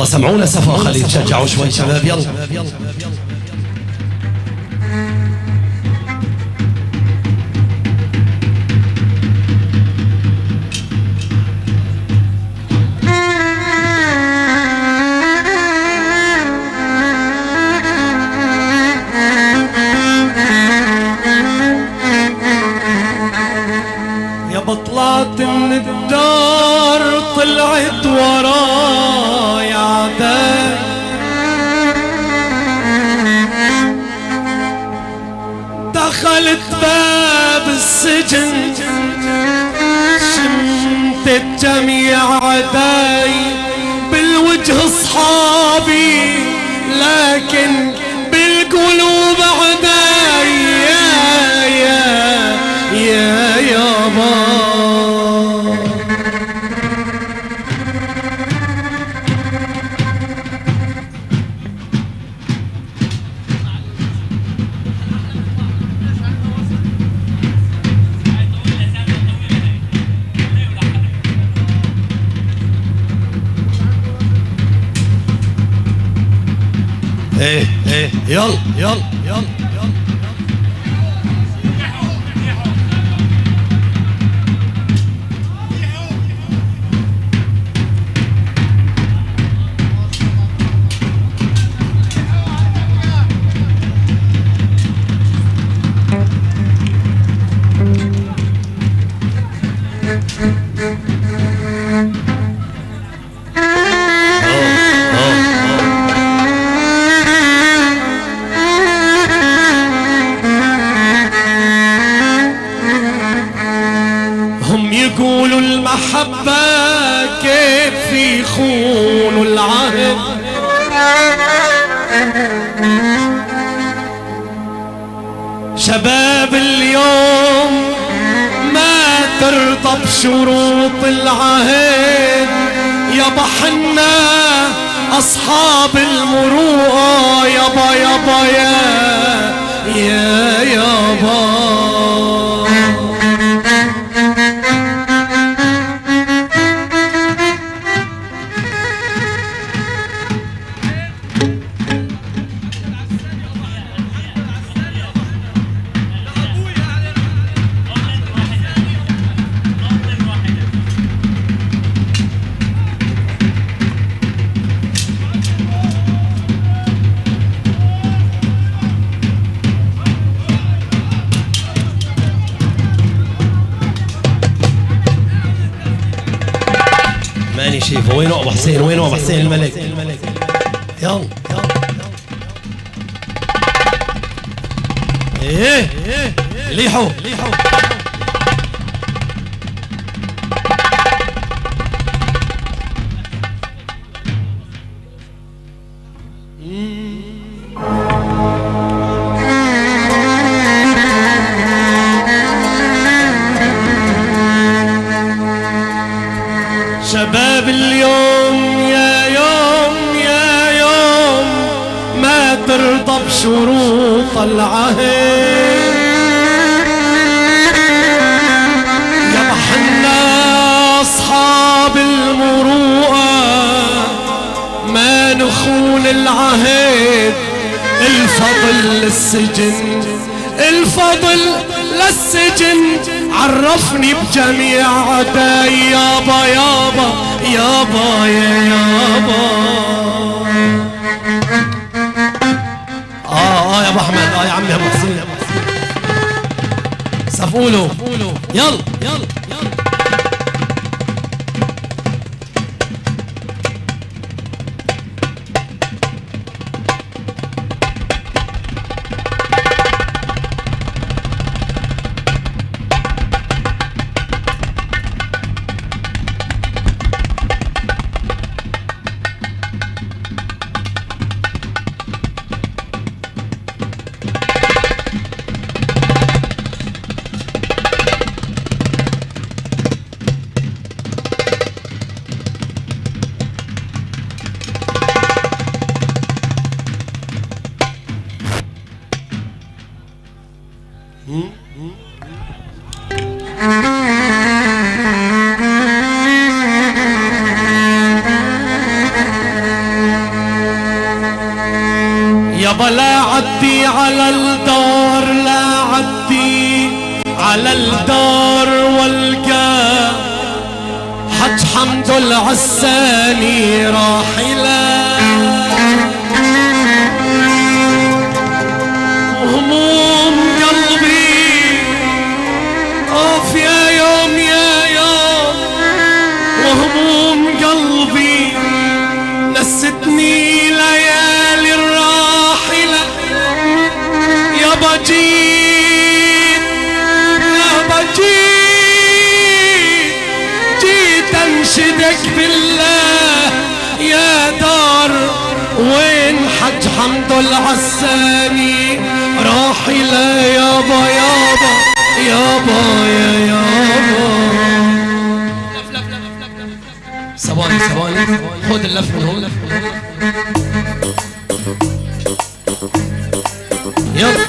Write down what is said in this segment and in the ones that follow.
يلا سمعونا سفا خلي تشجعوا شوي شباب يلا. طلعت من الدار طلعت وراي عداي، دخلت باب السجن شمتت جميع عداي، بالوجه اصحابي لكن بالقلوب عداي. يا يابا ايه يلا يلا يلا. يقولوا المحبة كيف يخونوا العهد، شباب اليوم ما ترضى بشروط العهد، يابا حنا أصحاب المروءة يابا يابا يا يابا. ماني شايفه. وينه ابو حسين؟ وينه ابو حسين الملك؟ يلا ايه ليحوا شباب اليوم يا يوم ما ترضى بشروط العهد، يابا حنا أصحاب المروءة ما نخون العهد. الفضل للسجن الفضل للسجن، عرفني بجميع عداي يابا يابا يابا يابا. يا ابو احمد يا عمي ابو حسين صفقوا يلا يلا يلا. على الدار لا عدي على الدار والقى حج حمد العساني راحلا وهموم قلبي اوف يا يوم يا يوم وهموم قلبي نستني ليالي الراحلة يابا جيت يابا جيت انشدك بالله يا دار وين حج حمد العساني راحلة يابا يابا يابا يا يابا ثواني خذ اللف من هون يلا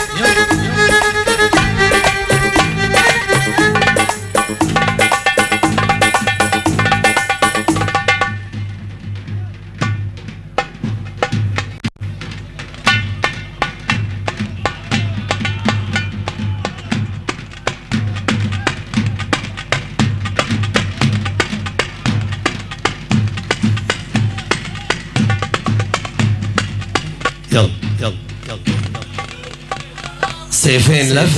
سيفين لف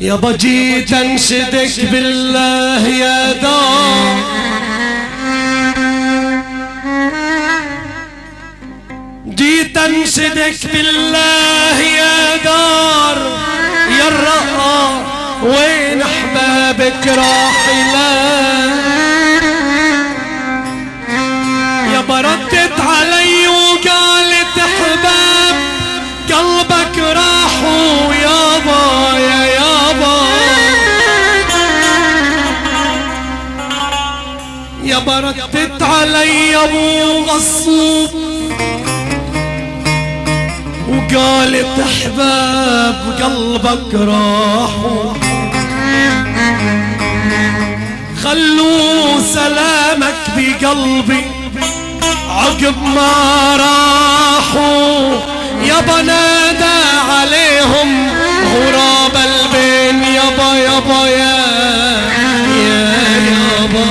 يابا جيت انشدك بالله يا دار جيت انشدك بالله يا دار يا الرقا وين احبابك راحلة يابا ردت علي وقالت احباب قلبك راحوا يابا يا يابا يابا ردت علي ابو غصوب وقالت احباب قلبك راحوا خلوا سلامك بقلبي عقب ما راحوا يابا نادى عليهم غراب البين يابا يابا يا يابا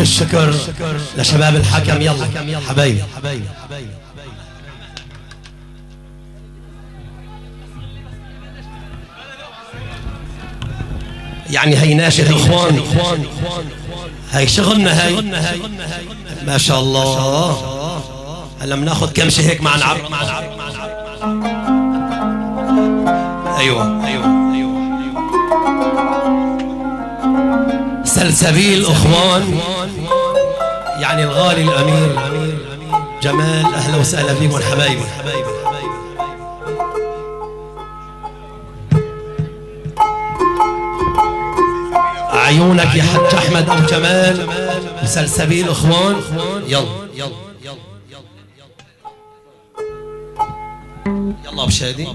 الشكر لشباب الحكم. يلا حبايبي يعني هي ناشد اخوان، هي شغلنا هي ما شاء الله. هلا بناخذ كم شيء هيك مع نعرف. ايوه سلسبيل اخوان، يعني الغالي الامير جمال. اهلا وسهلا فيكم حبايبي. عيونك يا حج احمد ابو جمال وسلسبيل اخوان. يلا ابو شادي.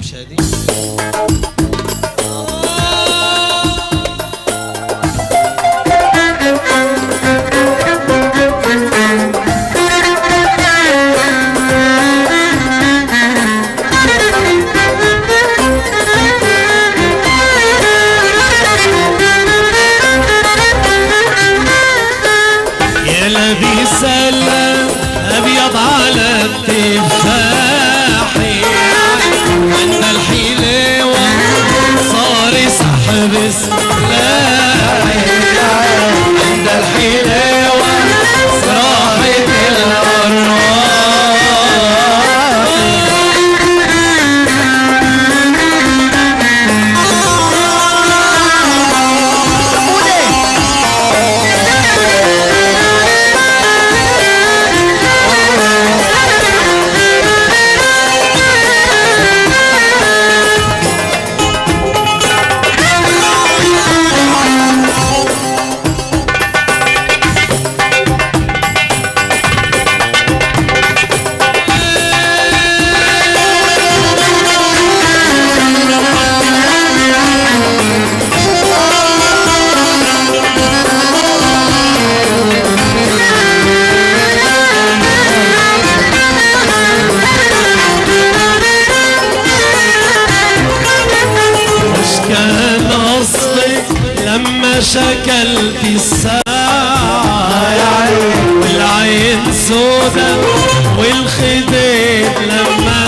والخديد لما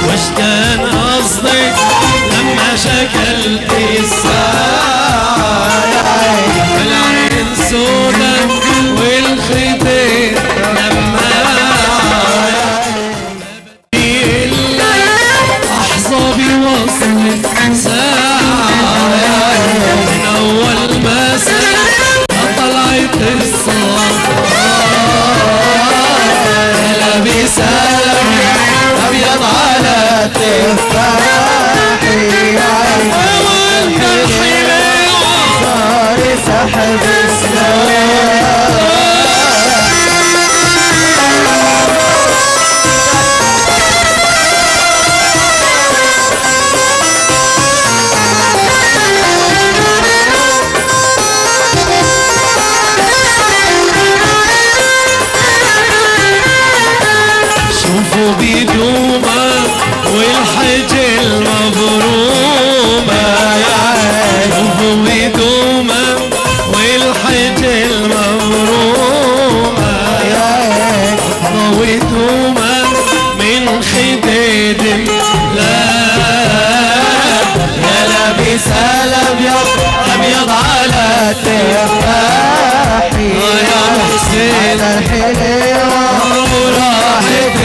وش كان قصدك لما شكلت الساعة العين سودا والخديد لما أحظى بوصلك ساعة من أول ما طلعت الصلاة بسلام أبيض على تفاحي وانت الحلوة صار سحب شوفوا بيدوما والحج المبرومة شوفوا بيدوما والحج المبرومة ضويتوما من خديد لا يا لابس الابيض ابيض على تفاحي يا حسين الحلوة وراحت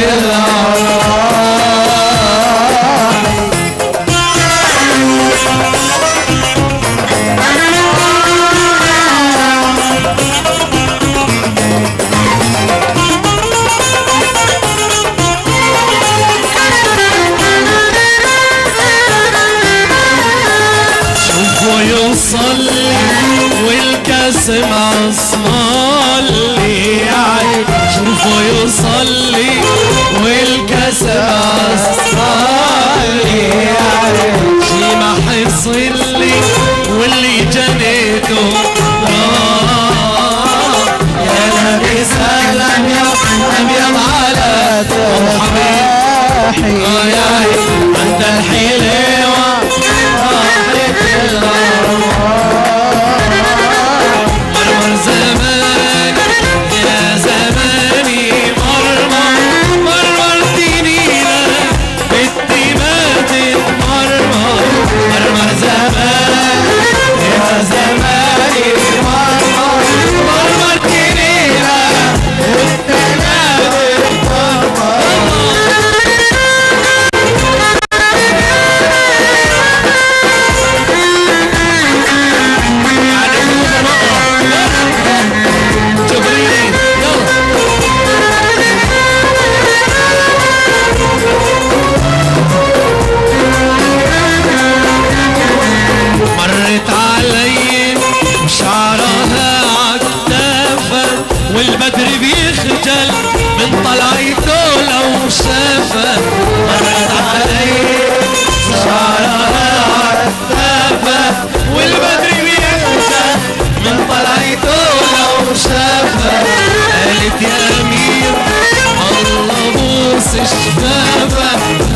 شوفوا يصلي والكاس معصلي شوفوا يصلي والكاس معصلي شي ما حيصلي واللي جنيته يا لابس الابيض ابيض على تفاحي انت الحلوة راحت مرمر زمان يا زماني مرمرتني بنتي ماتت مرمر زمان يا زماني مرمرتني بنتي ماتت مرت علي وشعرها عكتافة والبدر بيخجل من طلعته لو شافه مرت علي شعرها عكتافة والبدر بيخجل من طلعته لو شافه قالت يا امير الله بوس شفافه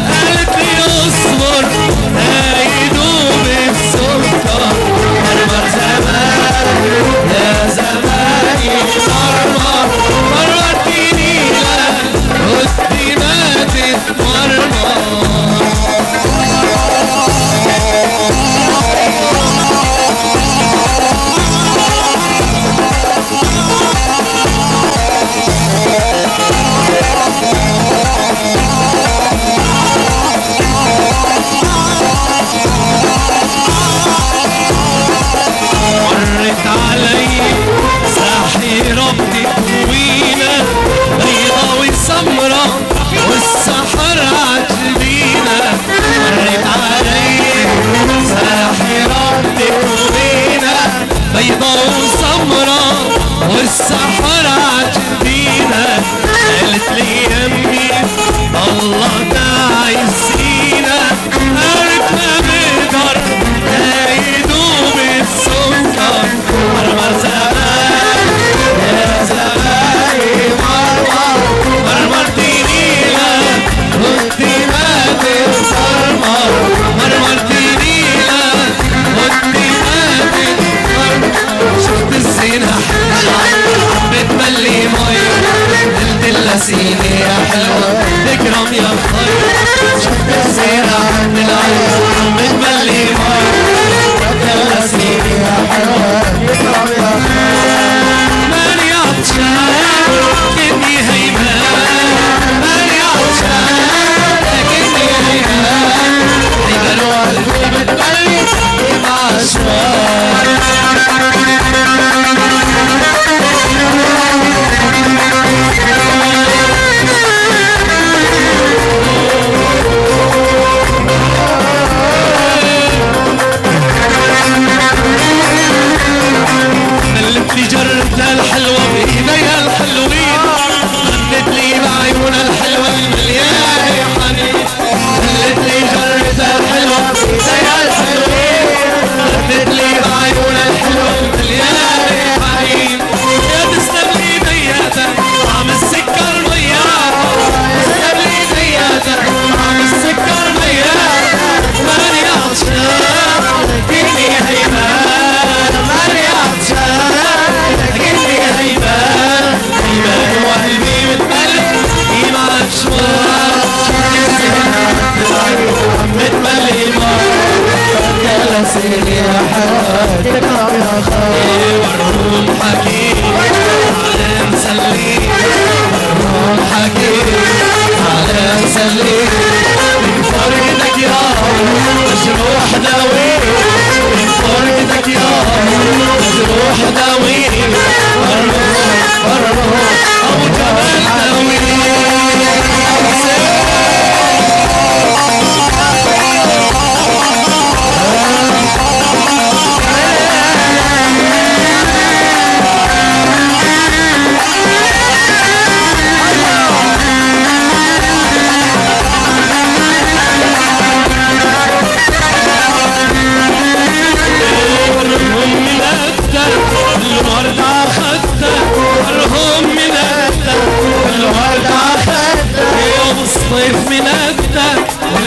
قالت لي اصبر هيدوب السكر مرمر زمان يا زماني مرمرتني لا ودي ماتت مرمر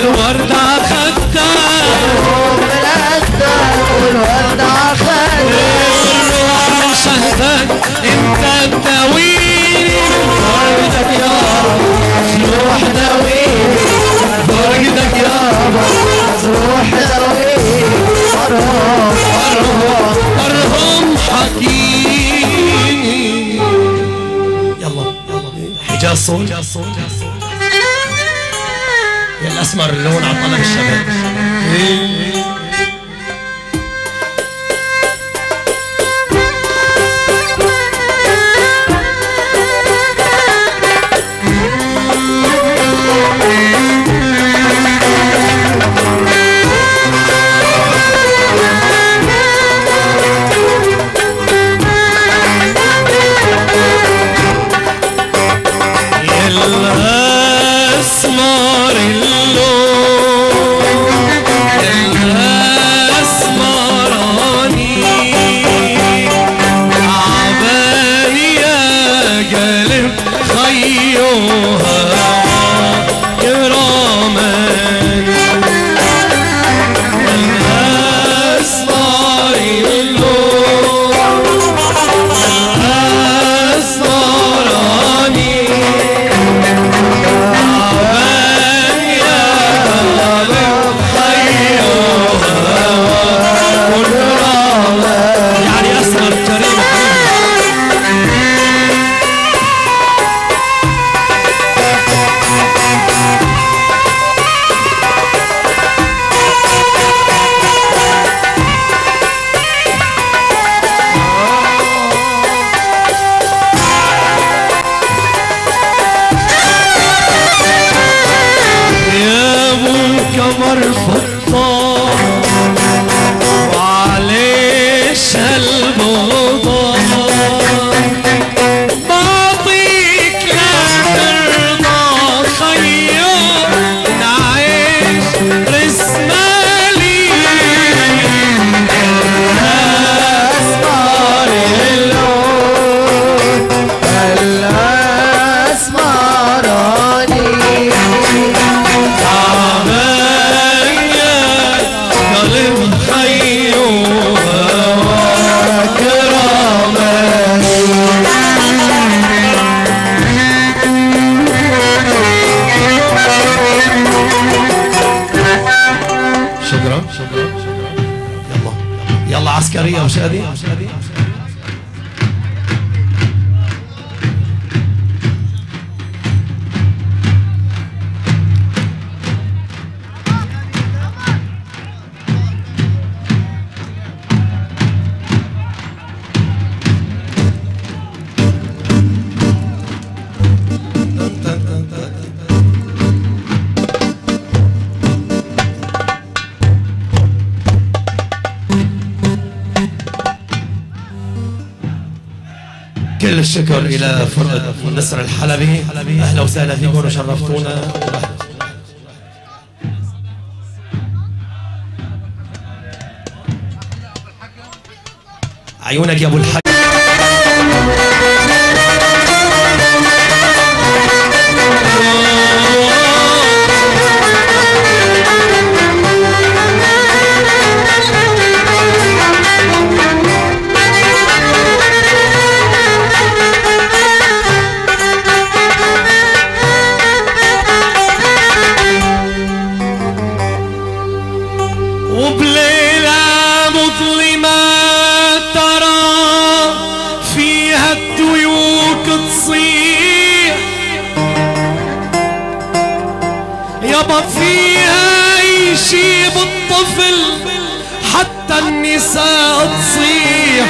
والورد اخدته والورد اخدته شهدك انت تداويني فرقتك يابا روح داويني فرقتك يابا روح داويني ارهم حكيني يلا حجاز صوت يا الاسمر اللون على طلب الشباب يلا عسكرية وشادي كل الشكر إلى فرقة النسر الحلبي. أهلا وسهلا فيكم وشرفتونا. عيونك يا أبو الحاج. وبليلة مظلمة ترى فيها الديوك تصيح يابا، فيها يشيب الطفل حتى النساء تصيح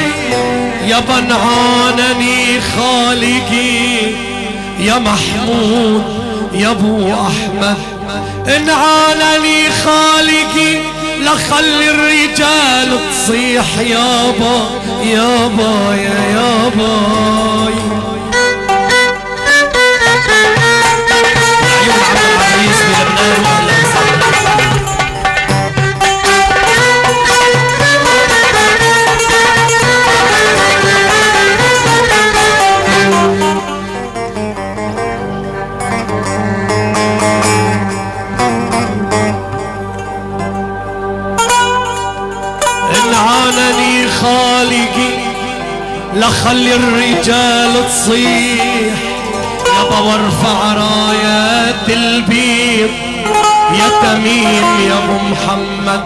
يابا. نعانني خالقي يا محمود يا ابو احمد، انعانني خالقي لخلي الرجال تصيح يابا يابا يا يابا. عيون عبد العزيز بلبنان واهلا وسهلا. لخلي الرجال تصيح يابا وارفع رايات البيض يا تميم يا ابو محمد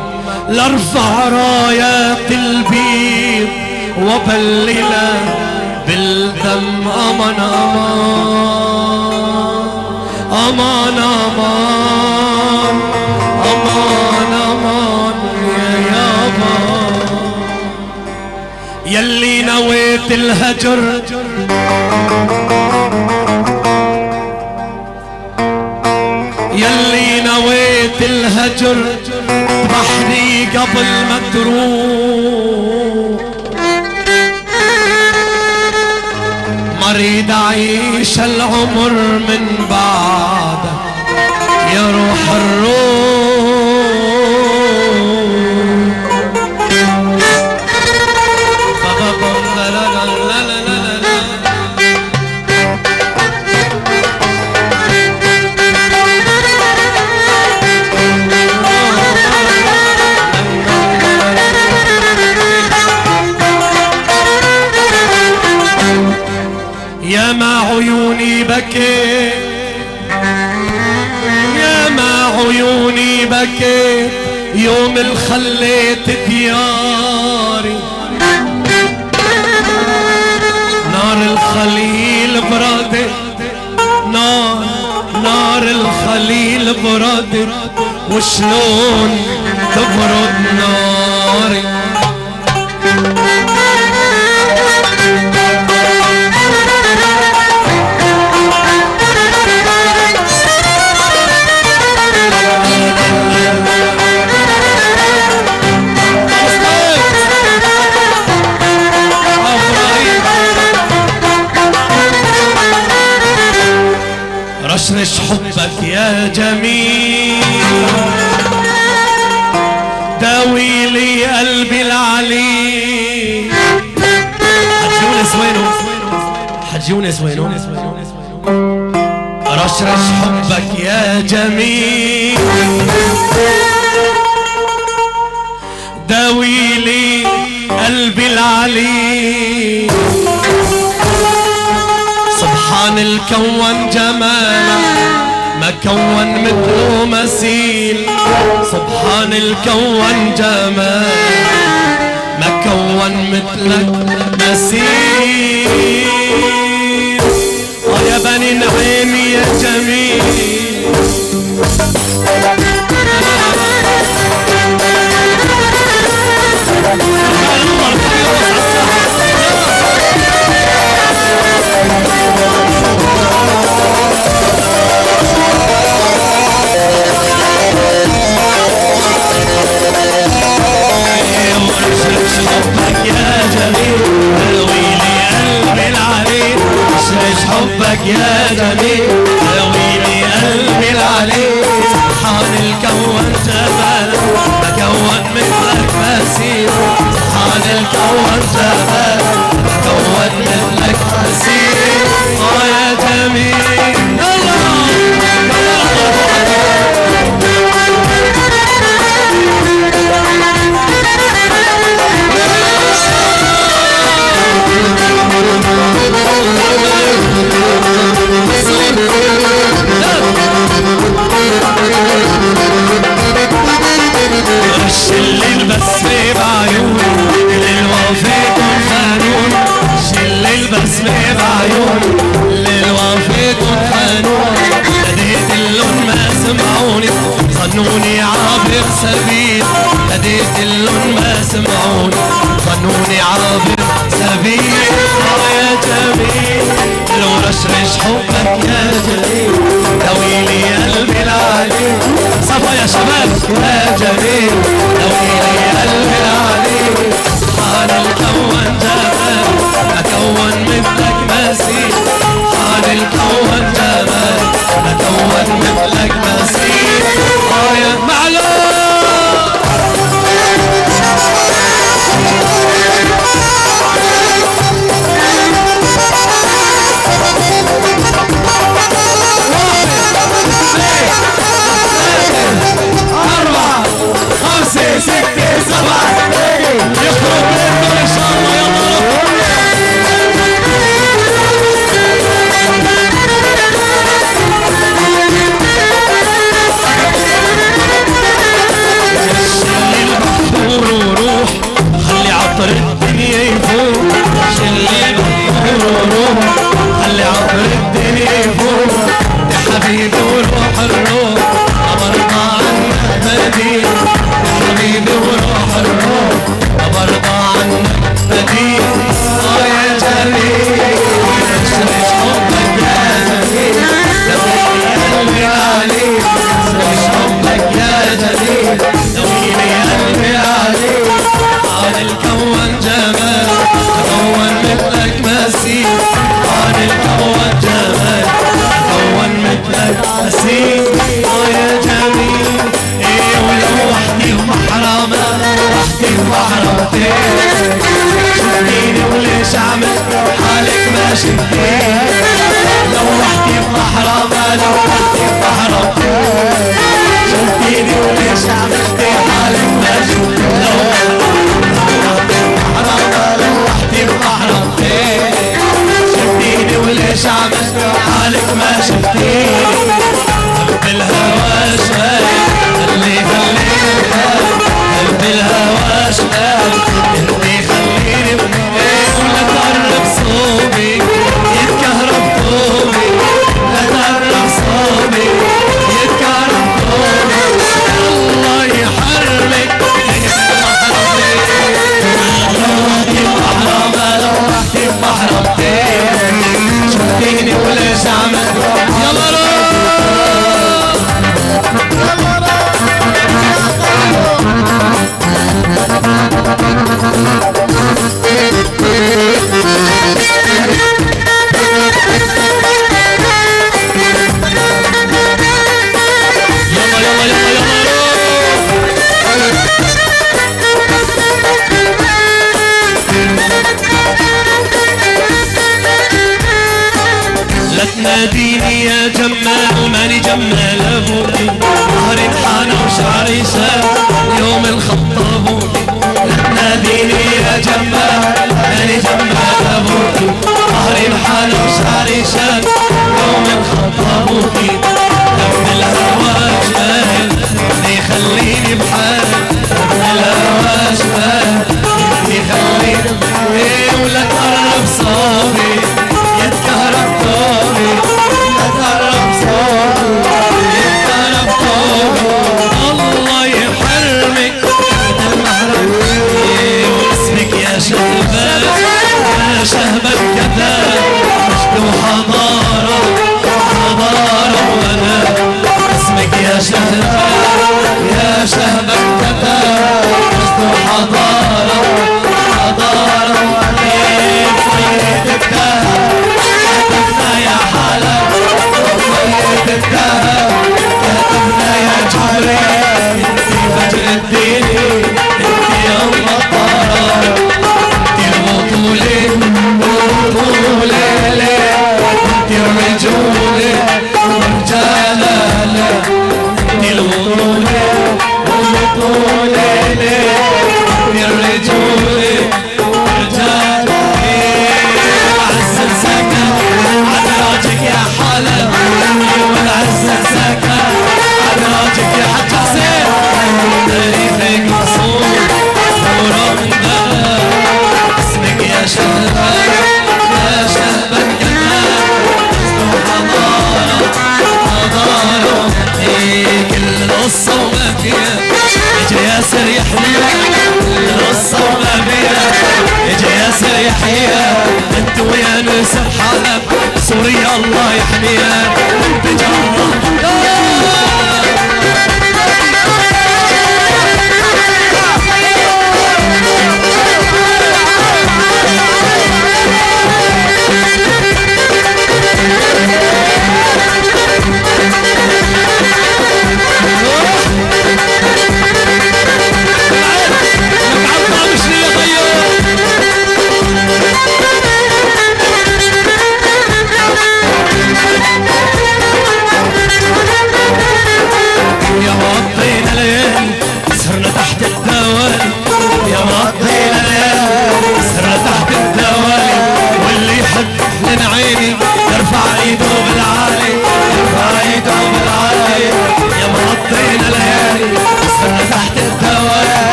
لارفع رايات البيض وبللها بالدم امان امان امان امان امان يا يابا يلي نويت الهجر يلي نويت الهجر بحري قبل ما تروح مريد اعيش العمر من بعدك يا روح الروح يا ما عيوني بكيت يا ما عيوني بكيت يوم اللي خليت دياري نار الخليل بردت نار الخليل بردت وشلون تبرد ناري رشرش حبك يا جميل داوي لي قلبي العليل حج يونس وينه حج يونس وينه رشرش حبك يا جميل داوي لي قلبي العليل سبحان الكون جمالا ما كون مثله مثيل سبحان الكون جمالا ما كون مثلك مثيل يا بني نعيم يا جميل حبك يا جميل داويلي قلبي العليل سبحان الكون جمالك ما كون مثلك مثيل سبحان الكون جمالك ما كون مثلك مثيل يا جميل رش الليل بس بعيوني للوفيكم خانون شل البسمة بعيوني للوفيكم خانون هديت اللون ما سمعوني ظنوني عابر سبيل هديت اللون ما سمعوني ظنوني عابر سبيل يا جميل لو رشرش حبك يا جميل دويلي قلبي العليل صفا يا شباب يا جميل دويلي قلبي العليل سبحان الكون جمال أكون مثلك مثيل سبحان الكون جمال أكون مثلك مثيل يا معلوم أربعة خمسة ستة حبيبي وروح الروح برضى عنك بديل حبيبي وروح الروح برضى عنك بديل يا جميل اشرح حبك يا جميل دويني قلبي عليك اشرح حبك يا جميل دويني قلبي عليك عن الكون جمال كون مثلك مثيل عن الكون جمال كون مثلك مثيل يا جميل ايه ولو وحدي ومحرمة وحدي ومحرمتين شفتيني وليش عملت حالك ما شفتيني لو وحدي ومحرمة لو وحدي ومحرمتين شفتيني وليش عملت حالك ما شفتيني لو وحدي ومحرمتين شفتيني وليش عملت حالك ما شفتيني قلب الهوى شايف اللي خليني قلب الهوى شايف اللي خليني ولا تقرب صوبي يتكهرب طوبي لا تقرب صوبي يتكهرب طوبي الله يحرمك لو رحتي بمحرمتين شفتيني وليش عملت يلا روح ناديني يا جمال ماني جمال ابوكي ظهري انحنى وشعري شاب يوم الخطابوكي ناديني يا جمال ماني جمال ابوكي ظهري انحنى وشعري شاب يوم الخطابوكي دم الهوى جاهل يخليني بحالي دم الهوى جاهل يخليني ايه ولا تقرب صوبي يتكهرب طوبي لا تقرب صوبي يتكهرب طوبي الله يحرمك المحرم واسمك يا شهبان يا شهبة كتاب مجد وحضارة حضارة وانا اسمك يا شهبان يا شهبة كتاب مجد وحضارة حضارة وانا طريقة الذهب كتبنا يا حلا طريقة الذهب كتبنا يا جبريل انتي فجر الدين انتي يوم الطهارة انتي البطولة والبطولة انتي الرجولة والرجالة انتي البطولة والبطولة انتي الرجولة والرجالة عز السكن عدراجك يا حلا والعز السكن عدراجك يا حج حسين تاريخك مصون نورا من دار اسمك يا شهبان يا شهبان جمال حضارة حضارة كل القصة وما فيها يجي ياسر يحيى كل القصة وما فيها يجي ياسر يحيى انت ويا نسر حلب سوريا الله يحميها انت جرة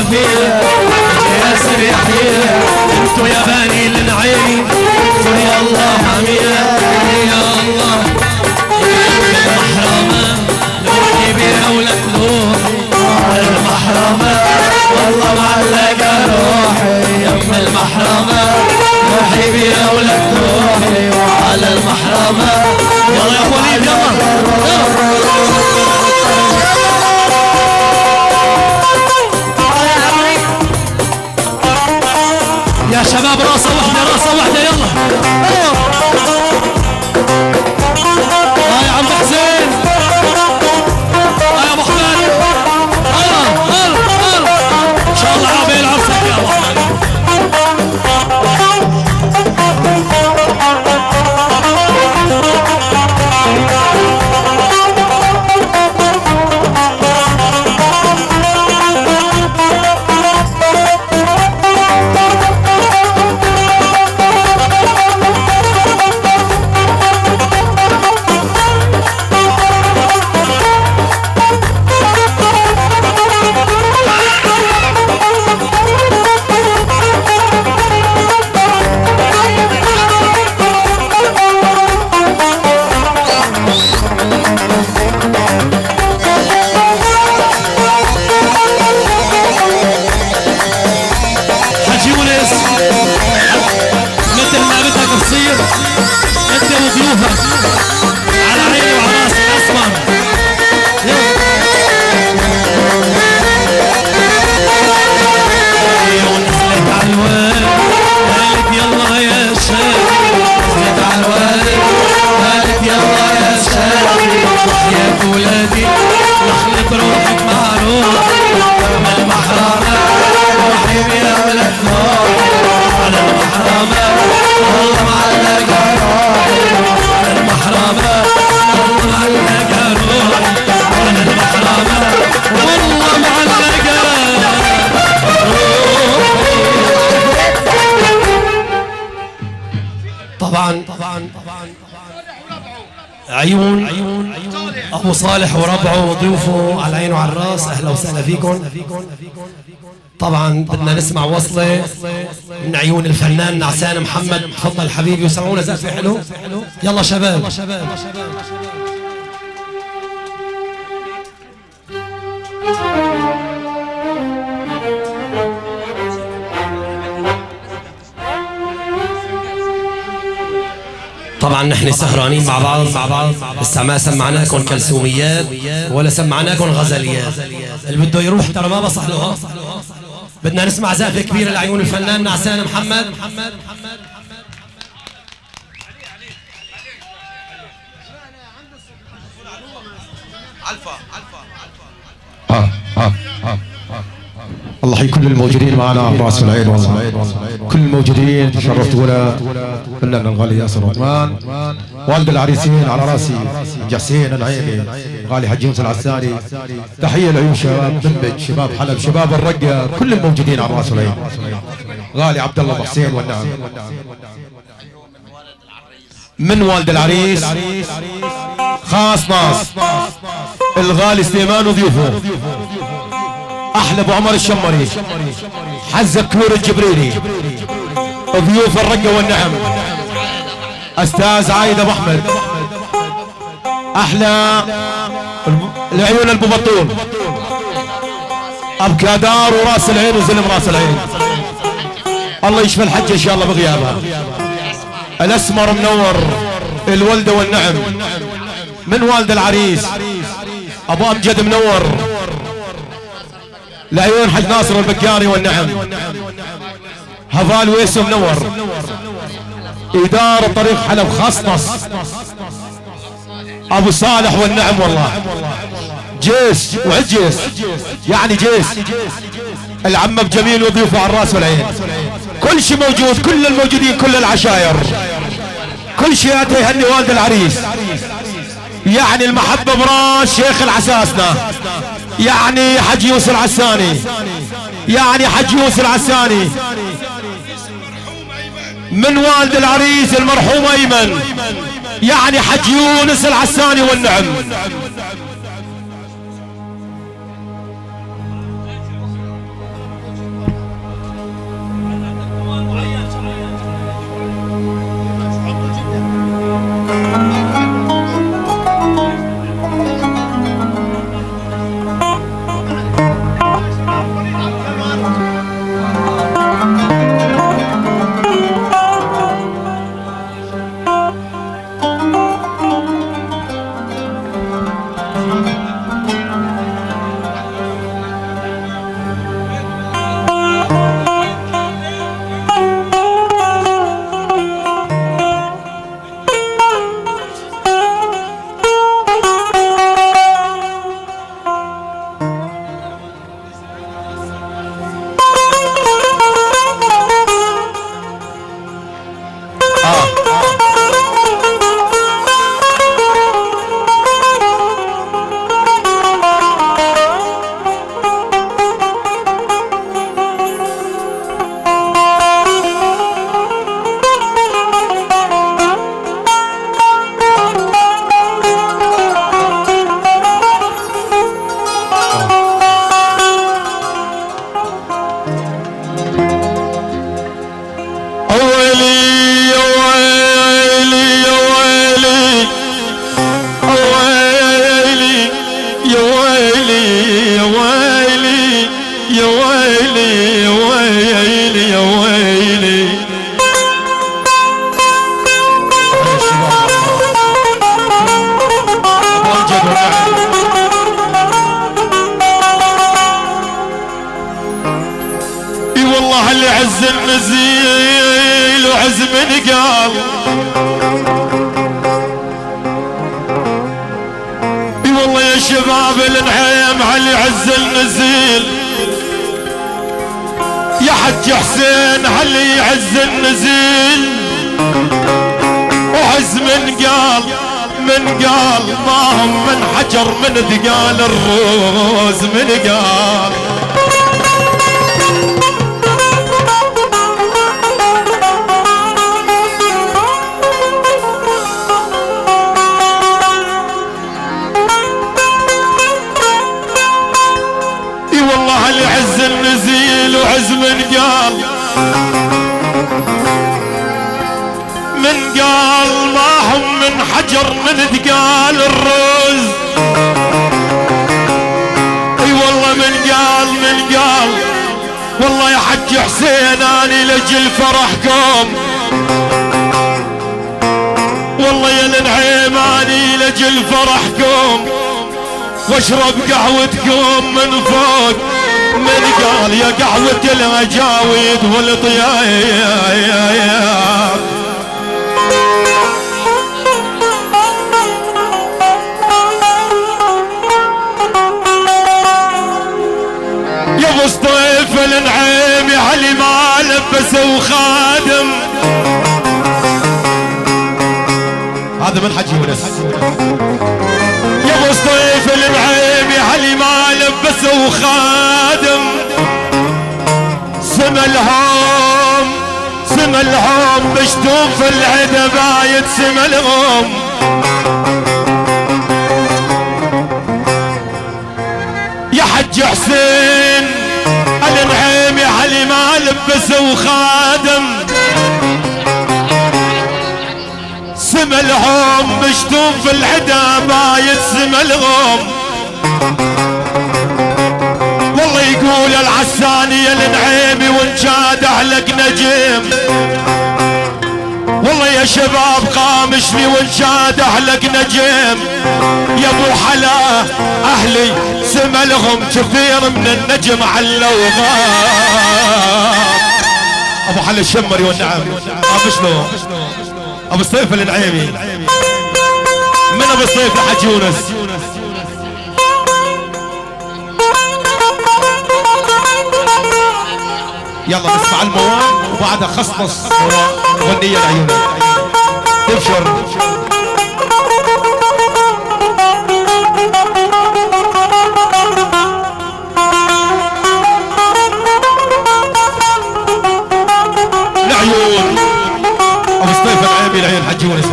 فيها ياسر يحييها انتو يا بني النعيم يا الله حميها يا الله المحرمة لوحي كبيرة ولك لوحي على المحرمة والله معلقة روحي يم المحرمة لوحي كبيرة ولك لوحي على المحرمة يلا يا وليد يلا يا شباب راسه واحدة راسه واحدة يلا يا عم حسين يا ابو حماد ان شاء الله عقبال عرسك يا ابو حماد عيون ابو صالح وربعه وضيوفه على العين وعلى الراس، اهلا وسهلا فيكم. طبعا بدنا نسمع وصله من عيون الفنان نعسان محمد. تفضل حبيبي وسمعونا زقفه حلو. يلا شباب. طبعا نحن سهرانين مع بعض لسه ما سمعناكم كلثوميات ولا سمعناكم غزليات. اللي بده يروح ترى ما بصح له. بدنا نسمع زقفه كبيره لعيون الفنان نعسان محمد. الله يحيي كل الموجودين معنا براس العين. والله كل الموجودين تشرفتونا. فنان الغالي ياسر عثمان، والد العريسين على راسي جحسين العيني، غالي حج يونس العساني. تحيه لعيون شباب منبج، شباب حلب، شباب الرقه، كل الموجودين على راس العين. غالي عبد الله ابو حسين والنعم. من والد العريس خاص ناس الغالي سليمان وضيوفه، احلى ابو عمر الشمري، حزة كلور الجبريلي، ضيوف الرقه والنعم، استاذ عايد ابو احمد، احلى العيون ابو بطول، ابكادار وراس العين وزلم راس العين. الله يشفى الحجه ان شاء الله بغيابها. الاسمر منور الولده والنعم. من والد العريس ابو امجد منور، لعيون حج ناصر البكاري والنعم. هفال ويسو منور، إدارة طريق حلب خصنص أبو صالح والنعم. والله جيس وعجيس يعني جيس. العم بجميل وضيوفه على الراس والعين. كل شيء موجود، كل الموجودين، كل العشاير، كل شيء أتى يهني والد العريس. يعني المحبة براس شيخ العساسنا، يعني حج يوسف العساني، يعني حج يوسف العساني. من والد العريس المرحوم ايمن، يعني حج يونس العساني والنعم. النزيل وعز من قال اي والله يا شباب النعيم علي عز النزيل يا حج حسين علي عز النزيل وعز من قال ما هم من حجر من ثقال الروز من قال اي والله علي عز النزيل وعز من قال ما هم من حجر من ثقال الروز اي والله من قال والله يا حج حسين اني لاجل فرحكم والله يا النعيم اني لاجل فرحكم واشرب قهوتكم من فوق من قال يا قهوة المجاويد والطياب يا مصطفى النعيم يا علي ما لبس وخادم هذا من حجي ونس يا مصطفى النعيم يا علي ما لبس وخادم سملهم بشتوف العدا بايت سملهم يا حج حسين النعيم يا علي ما لبس وخادم سملهم بشتوف العدا بايت سملهم والله يقول العساني يا النعيمي وانشاد اهلك نجيم والله يا شباب قامشني وانشاد اهلك نجيم يا ابو حلا اهلي سملهم كثير من النجم علوا ابو حلا الشمري والنعم ابو شنو ابو الصيف النعيمي من ابو الصيف لحج يونس يلا نسمع الموال وبعدها خصص والنية العيوني تبشر العيون ابو الصيف العيبي العيون حج يونس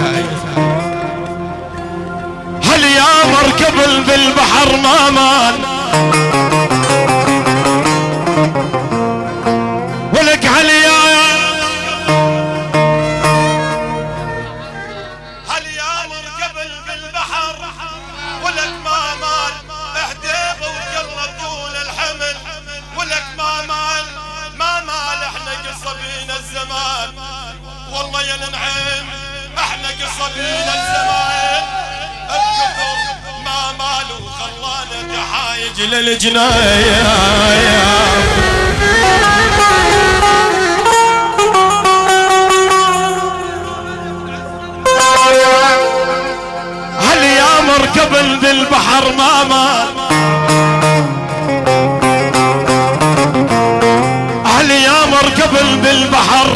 هل يا مركب بالبحر ما مان ولك عليا هل يا مركب بالبحر ولك ما مال اهديبه وقلنا طول الحمل ولك ما مال احنا قصبينا الزمان والله يا النعيم احنا قصبينا الزمان الكثر ما مال وخلانا تحايج للجناية هل يا مركب بالبحر ما مال هل يا مركب بالبحر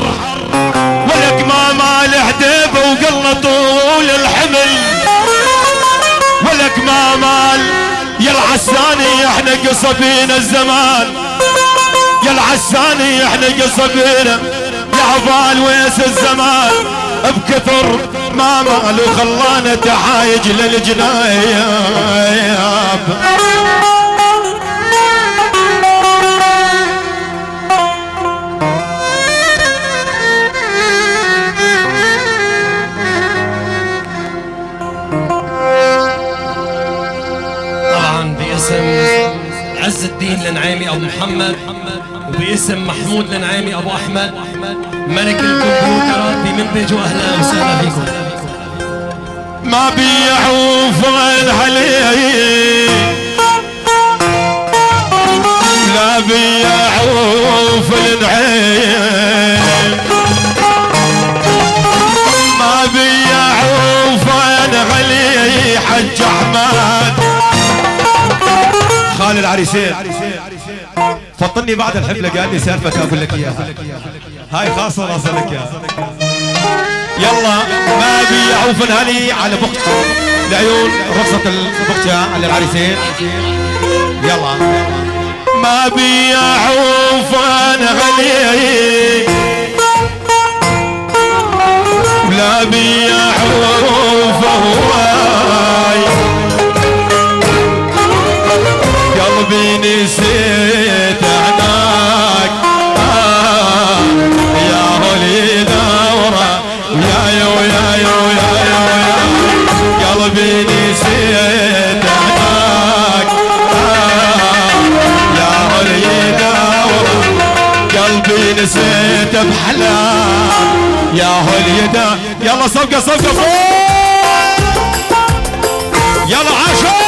ولك ما مال حديبه وقلنا طول الحمل ولك ما مال يا العساني احنا قصبينا الزمان يا العساني احنا قصبينا يا عبال ويس الزمان بكثر ما مال وخلانا تحايج للجنايب عز الدين النعيمي ابو محمد وباسم محمود النعيمي ابو احمد ملك الكمبيوترات بمنتج واهلا وسهلا فيكم. ما بيعوا فغل علي لا بيعوا في النعيم حج احمد خال العريسين فطني بعد الحفله قال لي سالفه اقول لك اياها هاي خاصه راسلك اياها يلا ما ابي اعوف هني على بخت العيون رقصه البختة على العريسين يلا ما ابي اعوف هني لا بي اعوف هواي قلبي نسيت عناك يا هولي دورة يا قلبي نسيت عناك يا هولي دورة قلبي نسيت بحلام يا هولي دا يلا صفقة صفقة فوق يلا عاشق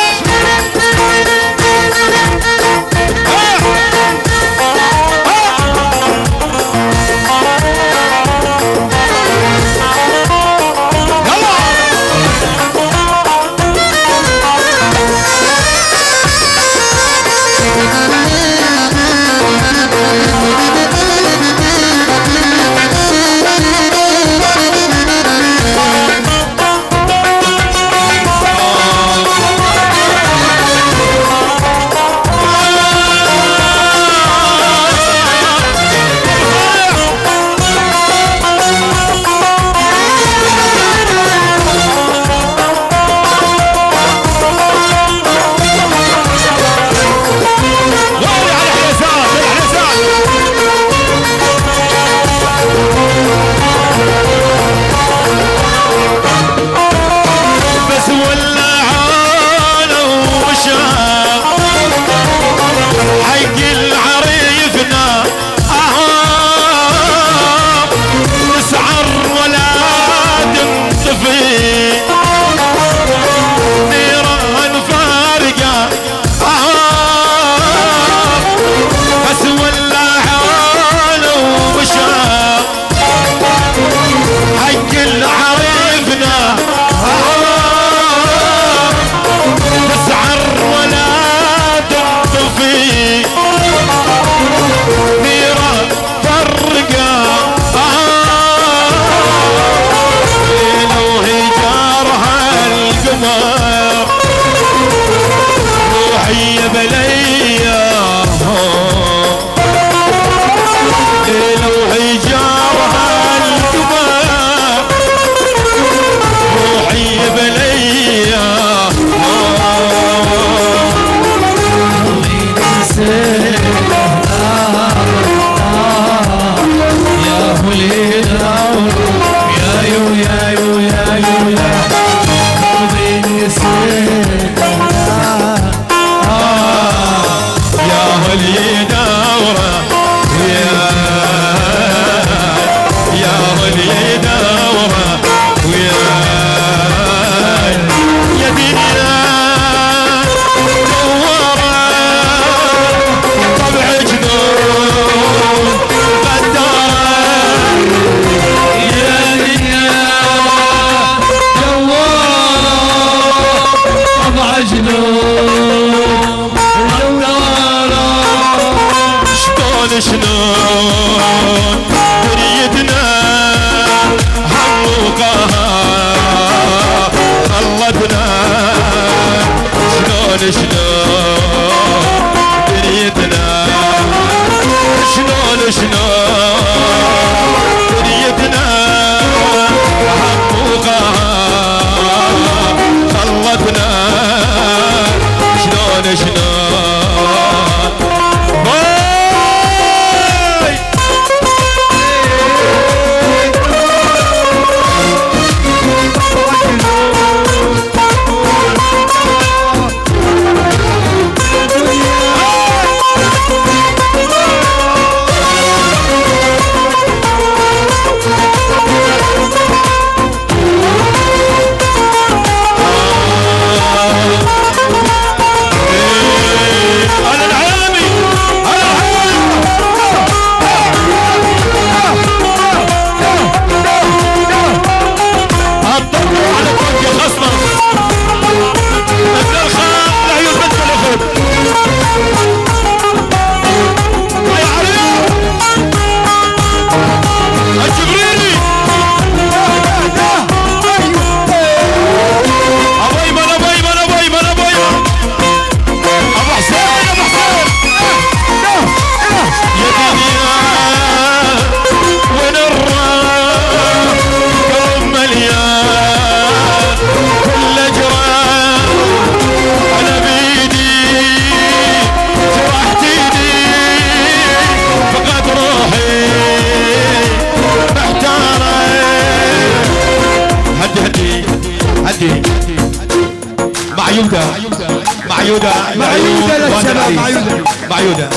معيودة معيودة للشباب، معيودة معيودة.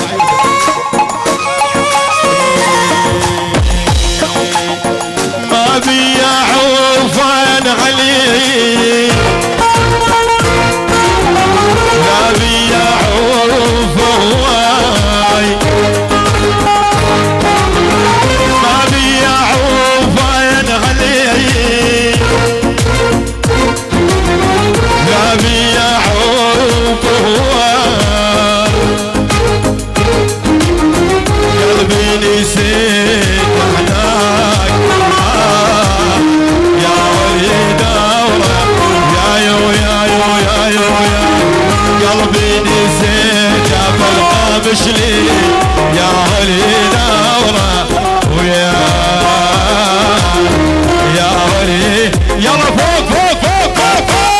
ما بي عوفان علي ما بي عوفان ما بي عوفان علي ما بي عوفان قلبي نسيت هناك يا ولي دورة يا يو يا يو يا يو يا قلبي نسيت جاب القابش لي يا ولي دورة ويا يا ولي يلا فوق فوق فوق فوق فوق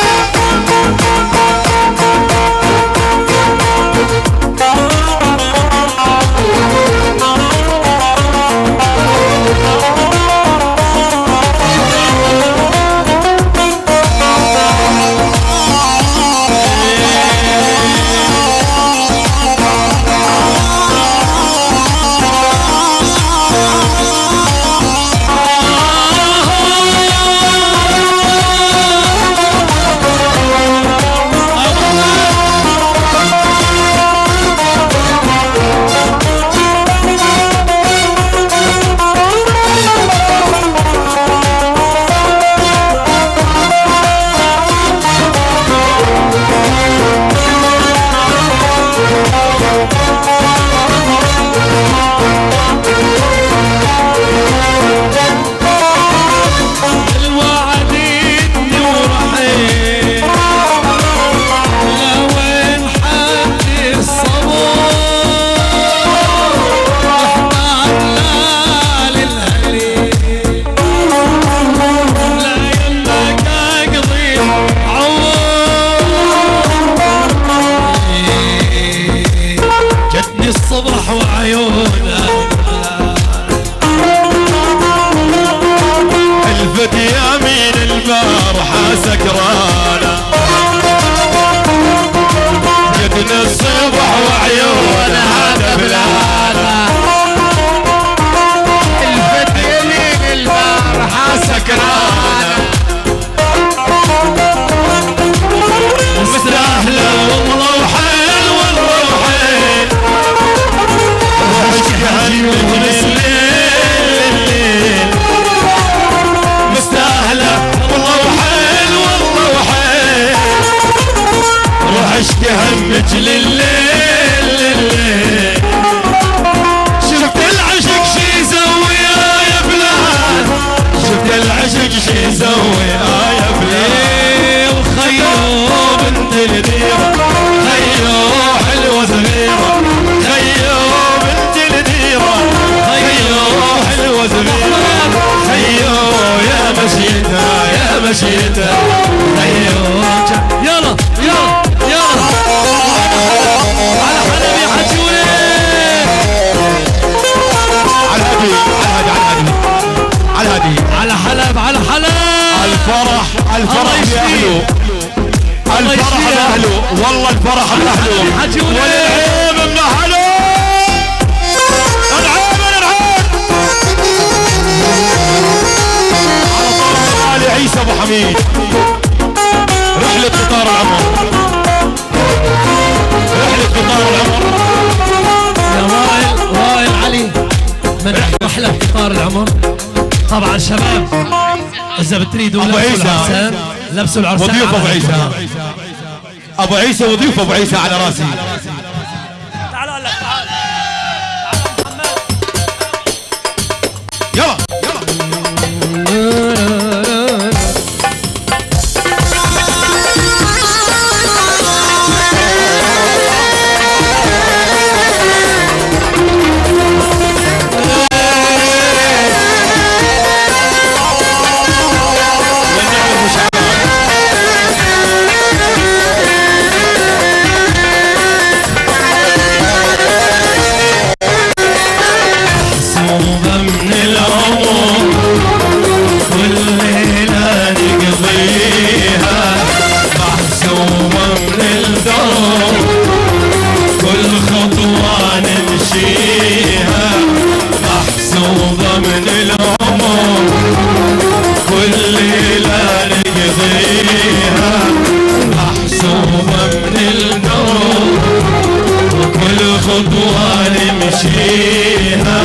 الصبح وعيونها الفت يمين البارحة سكرانة جتني الصبح وعيونها دبلانة الفت يمين البارحة سكرانة مستاهلة والله وحيل والله وحيل مستاهلة والله وحيل والله وحيل روح اشكي همك لليل شفت العشق شي يسوي يا بلاد شفت العشق شي يسوي يا بلاد وخيو بنت الديرة خيو حلوة صغيرة خيو بنت الديرة خيو حلوة صغيرة خيو يا مشيتها يا مشيتها خيو يلا يلا يلا على حلب يا حجولي على الهدي على الهدي على حلب على حلب الفرح الفرح بأهله الفرح بأهله والله الفرح بأهله والعيب من أهله العيب العيب على طول عيسى أبو حميد رحلة قطار العمر رحلة قطار العمر يا وائل علي من رحلة قطار العمر. طبعا شباب اذا بتريدوا ابو عيسى لبسوا العرسان وضيوف ابو عيسى ابو عيسى وضيوف ابو عيسى على راسي. تعال اقول لك تعال محمد يلا يلا نقضيها محسوبة من الكون وكل خطوة نمشيها